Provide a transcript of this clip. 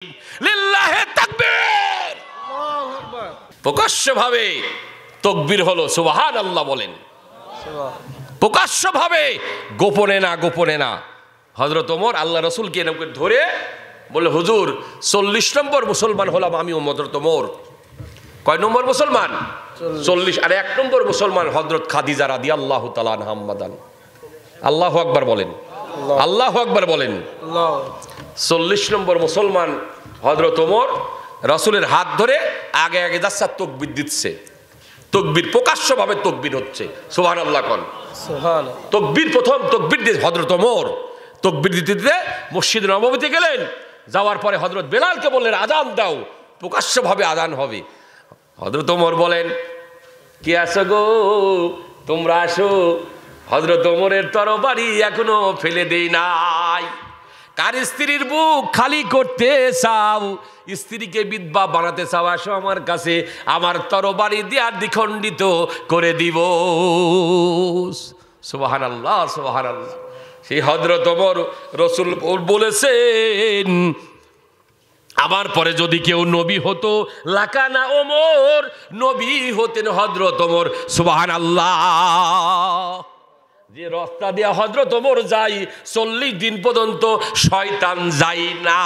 লিল্লাহি তাকবীর। আল্লাহু আকবার। প্রকাশ্যভাবে তাকবীর হলো সুবহানাল্লাহ বলেন। প্রকাশ্যভাবে, গোপনে না, গোপনে না। হযরত ওমর আল্লাহ রাসূলকে এরকম ধরে বলে, হুজুর 40 নম্বর মুসলমান হলাম আমি হযরত ওমর। কয় নম্বর মুসলমান? 40। আর 1 নম্বর মুসলমান হযরত খাদিজা রাদিয়াল্লাহু তাআলা আনহা। আল্লাহু আকবার বলেন, আল্লাহু আকবার বলেন। 40 নম্বর মুসলমান হযরত ওমর রাসূলের হাত ধরে আগে আগে যাচ্ছে, তাকবীর দিচ্ছে। তাকবীর প্রকাশ্যভাবে তাকবীর হচ্ছে। সুবহানাল্লাহ কোন। সুবহানাল্লাহ। তাকবীর, প্রথম তাকবীর দিয়ে হযরত ওমর তাকবীর দিতে দিতে মসজিদ নববীতে গেলেন। যাওয়ার পরে হযরত বেলালকে বললেন, আযান দাও, প্রকাশ্যভাবে আযান হবে। হযরত ওমর বলেন, কে আছো গো, তোমরা আসো। হযরত ওমরের তরবারি এখনো ফেলে দেই নাই। কার স্ত্রীর বুক খালি করতে চাও, স্ত্রীকে বিধবা বানাতে চাও, আসো আমার কাছে, আমার তরবারি দিয়া দ্বিখণ্ডিত করে দিব। সুবহানাল্লাহ, সুবহানাল্লাহ। সেই হযরত ওমর রাসূল বলেছেন, আমার পরে যদি কেউ নবী হতো লাকানা ওমর, নবী হতেন হযরত ওমর। সুবহানাল্লাহ। যে রাস্তা দিয়ে হযরত ওমর যায় 40 দিন পর্যন্ত শয়তান যায় না।